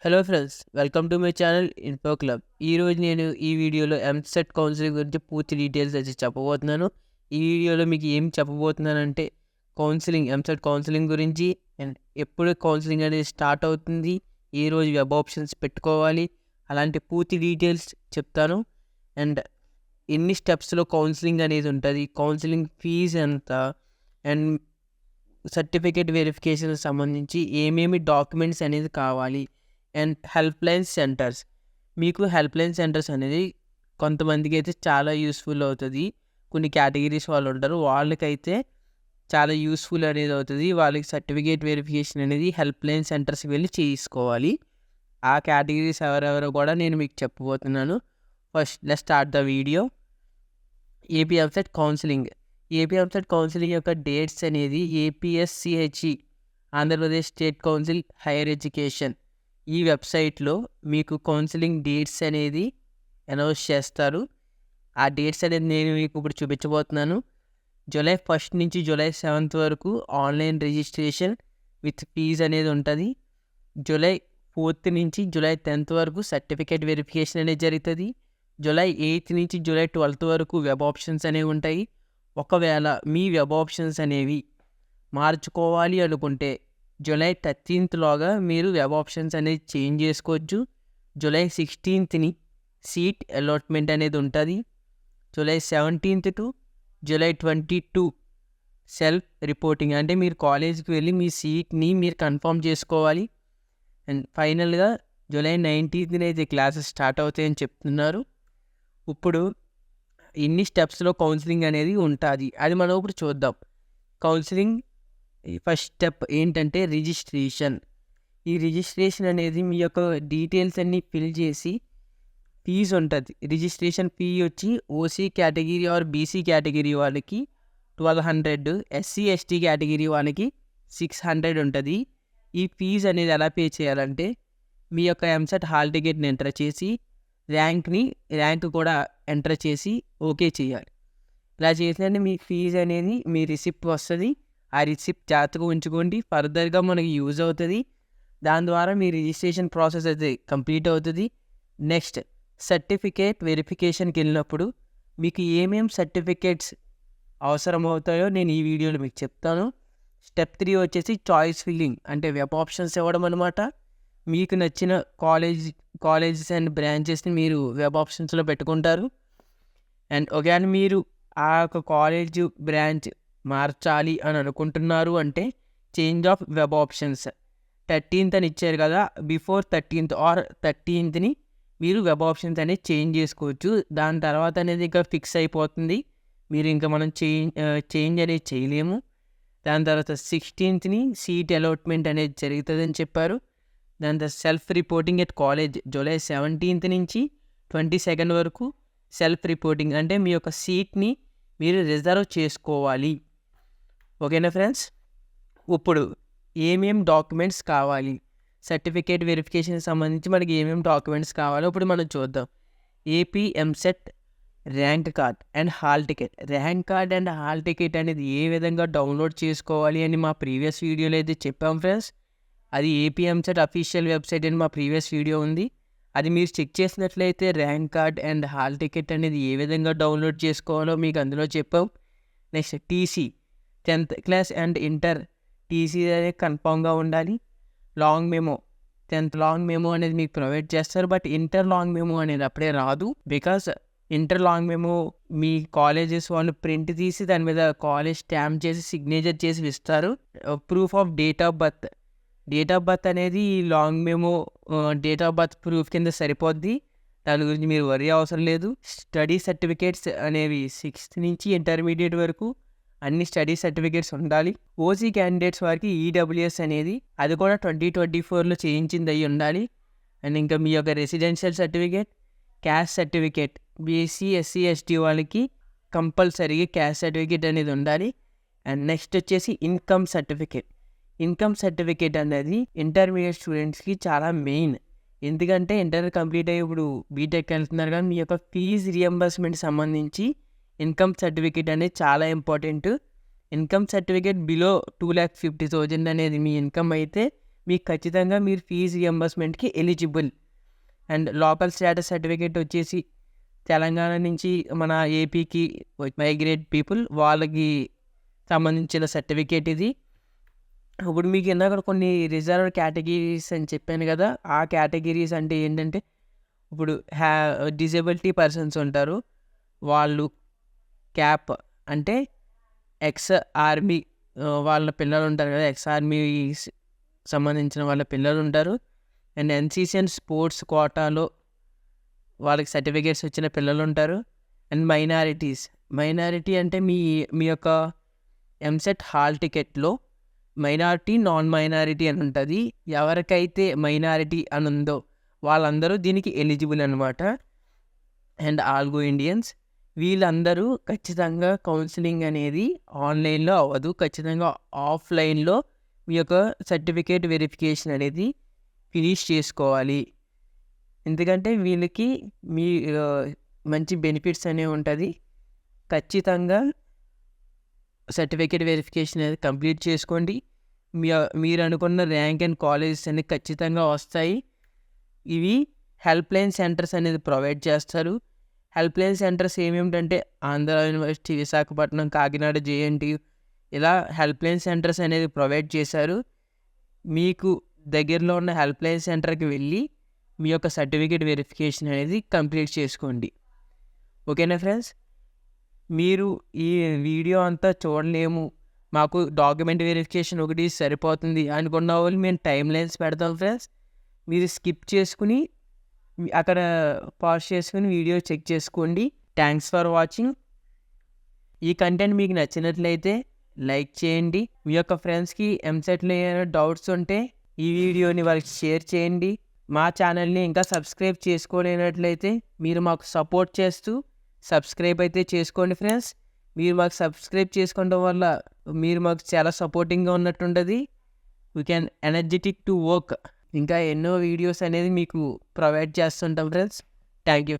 Hello friends, welcome to my channel info club. ఈరోజు నేను ఈ వీడియోలో ఎంసెట్ కౌన్సిలింగ్ గురించి పూర్తి డీటెయిల్స్ వచ్చి చెప్పబోతున్నాను. ఈ వీడియోలో మీకు ఏం చెప్పబోతున్నానంటే ఎంసెట్ కౌన్సిలింగ్ గురించి అండ్ ఎప్పుడు కౌన్సిలింగ్ అనేది స్టార్ట్ అవుతుంది, ఏ రోజు వెబ్ ఆప్షన్స్ పెట్టుకోవాలి, అలాంటి పూర్తి డీటెయిల్స్ చెప్తాను. అండ్ ఎన్ని స్టెప్స్లో కౌన్సిలింగ్ అనేది ఉంటుంది, కౌన్సిలింగ్ ఫీజు ఎంత, అండ్ సర్టిఫికేట్ వెరిఫికేషన్ సంబంధించి ఏమేమి డాక్యుమెంట్స్ అనేది కావాలి, అండ్ హెల్ప్ లైన్ సెంటర్స్. మీకు హెల్ప్ లైన్ సెంటర్స్ అనేది కొంతమందికి అయితే చాలా యూస్ఫుల్ అవుతుంది. కొన్ని కేటగిరీస్ వాళ్ళు ఉంటారు, వాళ్ళకైతే చాలా యూస్ఫుల్ అనేది అవుతుంది. వాళ్ళకి సర్టిఫికేట్ వెరిఫికేషన్ అనేది హెల్ప్ లైన్ సెంటర్స్కి వెళ్ళి చేసుకోవాలి. ఆ కేటగిరీస్ ఎవరెవరో కూడా నేను మీకు చెప్పబోతున్నాను. First let's start the video. AP EAMCET counselling. AP EAMCET counselling యొక్క డేట్స్ అనేది APSCHE, Andhra Pradesh state council higher education, ఈ వెబ్సైట్లో మీకు కౌన్సిలింగ్ డేట్స్ అనేది అనౌన్స్ చేస్తారు. ఆ డేట్స్ అనేది నేను మీకు ఇప్పుడు చూపించబోతున్నాను. జూలై 1 నుంచి జూలై 7 వరకు ఆన్లైన్ రిజిస్ట్రేషన్ విత్ ఫీజ్ అనేది ఉంటుంది. జూలై 4 నుంచి జూలై 10 వరకు సర్టిఫికేట్ వెరిఫికేషన్ అనేది జరుగుతుంది. జూలై 8 నుంచి జూలై 12 వరకు వెబ్ ఆప్షన్స్ అనేవి ఉంటాయి. ఒకవేళ మీ వెబ్ ఆప్షన్స్ అనేవి మార్చుకోవాలి అనుకుంటే జూలై 13లోగా మీరు వెబ్ ఆప్షన్స్ అనేది చేంజ్ చేసుకోవచ్చు. జూలై 16ని సీట్ అలాట్మెంట్ అనేది ఉంటుంది. July 17 to July 22 self reporting, అంటే మీరు కాలేజ్కి వెళ్ళి మీ సీట్ని మీరు కన్ఫర్మ్ చేసుకోవాలి. అండ్ ఫైనల్గా జూలై 19న అయితే క్లాసెస్ స్టార్ట్ అవుతాయని చెప్తున్నారు. ఇప్పుడు ఇన్ని స్టెప్స్లో కౌన్సిలింగ్ అనేది ఉంటుంది, అది మనం ఇప్పుడు చూద్దాం. కౌన్సిలింగ్ ఫస్ట్ స్టెప్ ఏంటంటే రిజిస్ట్రేషన్. ఈ రిజిస్ట్రేషన్ అనేది మీ యొక్క డీటెయిల్స్ అన్నీ ఫిల్ చేసి ఫీజు ఉంటుంది. రిజిస్ట్రేషన్ ఫీ వచ్చి OC category or BC category వాళ్ళకి 1200, ఎస్సీ ఎస్టీ కేటగిరీ వాళ్ళకి 600 ఉంటుంది. ఈ ఫీజు అనేది ఎలా పే చేయాలంటే మీ యొక్క ఎంసెట్ హాల్ టికెట్ని ఎంటర్ చేసి ర్యాంక్ కూడా ఎంటర్ చేసి ఓకే చేయాలి. ఇలా చేసినట్టు మీ ఫీజు అనేది మీ రిసిప్ట్ వస్తుంది. ఆ రిసిప్ట్ జాగ్రత్తగా ఉంచుకోండి, ఫర్దర్గా మనకి యూజ్ అవుతుంది. దాని ద్వారా మీ రిజిస్ట్రేషన్ ప్రాసెస్ అయితే కంప్లీట్ అవుతుంది. నెక్స్ట్ సర్టిఫికేట్ వెరిఫికేషన్కి వెళ్ళినప్పుడు మీకు ఏమేం సర్టిఫికేట్స్ అవసరం అవుతాయో నేను ఈ వీడియోలో మీకు చెప్తాను. స్టెప్ 3 వచ్చేసి చాయిస్ ఫిల్లింగ్, అంటే వెబ్ ఆప్షన్స్ ఇవ్వడం అనమాట. మీకు నచ్చిన కాలేజెస్ అండ్ బ్రాంచెస్ని మీరు వెబ్ ఆప్షన్స్లో పెట్టుకుంటారు. అండ్ ఒకవేళ మీరు ఆ యొక్క కాలేజ్ బ్రాంచ్ మార్చాలి అని అనుకుంటున్నారు అంటే change of web options 13th అని ఇచ్చారు కదా, బిఫోర్ 13th ఆర్ 13thని మీరు వెబ్ ఆప్షన్స్ అనేది చేంజ్ చేసుకోవచ్చు. దాని తర్వాత అనేది ఇంకా ఫిక్స్ అయిపోతుంది, మీరు ఇంకా మనం చేంజ్ అనేది చేయలేము. దాని తర్వాత 16thని సీట్ అలాట్మెంట్ అనేది జరుగుతుందని చెప్పారు. దాని తర్వాత self reporting at college July 17th నుంచి 22nd వరకు సెల్ఫ్ రిపోర్టింగ్, అంటే మీ యొక్క సీట్ని మీరు రిజర్వ్ చేసుకోవాలి. ఓకేనా ఫ్రెండ్స్? ఇప్పుడు ఏమేం డాక్యుమెంట్స్ కావాలి, సర్టిఫికేట్ వెరిఫికేషన్కి సంబంధించి మనకి ఏమేమి డాక్యుమెంట్స్ కావాలో ఇప్పుడు మనం చూద్దాం. AP EAMCET rank card and hall ticket. Rank card and hall ticket అనేది ఏ విధంగా డౌన్లోడ్ చేసుకోవాలి అని మా ప్రీవియస్ వీడియోలో అయితే చెప్పాం ఫ్రెండ్స్. అది ఏపీ ఎంసెట్ అఫీషియల్ వెబ్సైట్ అని మా ప్రీవియస్ వీడియో ఉంది, అది మీరు చెక్ చేసినట్లయితే rank card and hall ticket అనేది ఏ విధంగా డౌన్లోడ్ చేసుకోవాలో మీకు అందులో చెప్పాం. Next TC, 10th class and inter TC అనేది కన్ఫామ్గా ఉండాలి. Long memo, 10th long memo అనేది మీకు ప్రొవైడ్ చేస్తారు, బట్ ఇంటర్ లాంగ్ మెమో అనేది అప్పుడే రాదు. Because inter long memo me colleges వాళ్ళు ప్రింట్ తీసి దాని మీద కాలేజ్ స్టాంప్ చేసి సిగ్నేచర్ చేసి ఇస్తారు. Proof of date of birth అనేది ఈ long memo date of birth proof కింద సరిపోద్ది, దాని గురించి మీరు వరీ అవసరం లేదు. స్టడీ సర్టిఫికేట్స్ అనేవి 6th నుంచి ఇంటర్మీడియట్ వరకు అన్ని స్టడీ సర్టిఫికేట్స్ ఉండాలి. ఓసీ క్యాండిడేట్స్ వారికి ఈడబ్ల్యూఎస్ అనేది అది కూడా 2024లో చేయించింది అయ్యి ఉండాలి. అండ్ ఇంకా మీ యొక్క residential certificate, caste certificate, BC SC ST వాళ్ళకి కంపల్సరీగా క్యాస్ట్ సర్టిఫికేట్ అనేది ఉండాలి. అండ్ నెక్స్ట్ వచ్చేసి ఇన్కమ్ సర్టిఫికేట్ అనేది ఇంటర్మీడియట్ స్టూడెంట్స్కి చాలా మెయిన్. ఎందుకంటే ఇంటర్ కంప్లీట్ అయ్యి ఇప్పుడు బీటెక్ వెళ్తున్నారు కానీ మీ యొక్క ఫీజు రియంబర్స్మెంట్ సంబంధించి ఇన్కమ్ సర్టిఫికేట్ అనేది చాలా ఇంపార్టెంట్. ఇన్కమ్ సర్టిఫికేట్ బిలో 2,50,000 అనేది మీ ఇన్కమ్ అయితే మీకు ఖచ్చితంగా మీరు ఫీజు రియంబర్స్మెంట్కి eligible. And local status certificate వచ్చేసి తెలంగాణ నుంచి మన ఏపీకి మైగ్రేట్ పీపుల్ వాళ్ళకి సంబంధించిన సర్టిఫికేట్ ఇది. ఇప్పుడు మీకు ఇందాక కొన్ని రిజర్వ్డ్ కేటగిరీస్ అని చెప్పాను కదా, ఆ కేటగిరీస్ అంటే ఏంటంటే ఇప్పుడు డిజబిలిటీ పర్సన్స్ ఉంటారు, వాళ్ళు క్యాప్ అంటే ఎక్స్ ఆర్మీ వాళ్ళ పిల్లలు ఉంటారు కదా, ఎక్స్ ఆర్మీ సంబంధించిన వాళ్ళ పిల్లలు ఉంటారు. అండ్ ఎన్సీసీ అండ్ స్పోర్ట్స్ కోటాలో వాళ్ళకి సర్టిఫికేట్స్ వచ్చిన పిల్లలు ఉంటారు. అండ్ మైనారిటీ అంటే మీ యొక్క ఎంసెట్ హాల్ టికెట్లో మైనారిటీ, నాన్ మైనారిటీ అని ఉంటుంది. ఎవరికైతే మైనారిటీ అని ఉందో వాళ్ళందరూ దీనికి ఎలిజిబుల్ అనమాట. అండ్ ఆల్గో ఇండియన్స్ వీళ్ళందరూ ఖచ్చితంగా కౌన్సిలింగ్ అనేది ఆన్లైన్లో అవ్వదు, ఖచ్చితంగా ఆఫ్లైన్లో మీ యొక్క సర్టిఫికేట్ వెరిఫికేషన్ అనేది ఫినిష్ చేసుకోవాలి. ఎందుకంటే వీళ్ళకి మీ మంచి బెనిఫిట్స్ అనేవి ఉంటుంది. ఖచ్చితంగా సర్టిఫికేట్ వెరిఫికేషన్ అనేది కంప్లీట్ చేసుకోండి. మీరు అనుకున్న ర్యాంక్ అండ్ కాలేజెస్ అనేవి ఖచ్చితంగా వస్తాయి. ఇవి హెల్ప్ లైన్ సెంటర్స్ అనేది ప్రొవైడ్ చేస్తారు. హెల్ప్ లైన్ సెంటర్స్ ఏమేమిటంటే ఆంధ్ర యూనివర్సిటీ, విశాఖపట్నం, కాకినాడ, జేఎన్టీయు ఇలా హెల్ప్ లైన్ సెంటర్స్ అనేది ప్రొవైడ్ చేశారు. మీకు దగ్గరలో ఉన్న హెల్ప్ లైన్ సెంటర్కి వెళ్ళి మీ యొక్క సర్టిఫికేట్ వెరిఫికేషన్ అనేది కంప్లీట్ చేసుకోండి. ఓకేనా ఫ్రెండ్స్? మీరు ఈ వీడియో అంతా చూడలేము, మాకు డాక్యుమెంట్ వెరిఫికేషన్ ఒకటి సరిపోతుంది అనుకున్న వాళ్ళు మేము టైం లైన్స్ పెడతాం ఫ్రెండ్స్. మీరు స్కిప్ చేసుకుని అక్కడ పాజ్ చేసుకుని వీడియో చెక్ చేసుకోండి. Thanks for watching. ఈ కంటెంట్ మీకు నచ్చినట్లయితే లైక్ చేయండి. మీ యొక్క ఫ్రెండ్స్కి ఎంసెట్లో ఏమైనా డౌట్స్ ఉంటే ఈ వీడియోని వాళ్ళకి షేర్ చేయండి. మా ఛానల్ని ఇంకా సబ్స్క్రైబ్ చేసుకోలేనట్లయితే మీరు మాకు సపోర్ట్ చేస్తూ సబ్స్క్రైబ్ అయితే చేసుకోండి ఫ్రెండ్స్. మీరు మాకు సబ్స్క్రైబ్ చేసుకోవడం వల్ల మీరు మాకు చాలా సపోర్టింగ్గా ఉన్నట్టుంటుంది. We can energetic to work. ఇంకా ఎన్నో వీడియోస్ అనేది మీకు ప్రొవైడ్ చేస్తుంటాం ఫ్రెండ్స్. Thank you.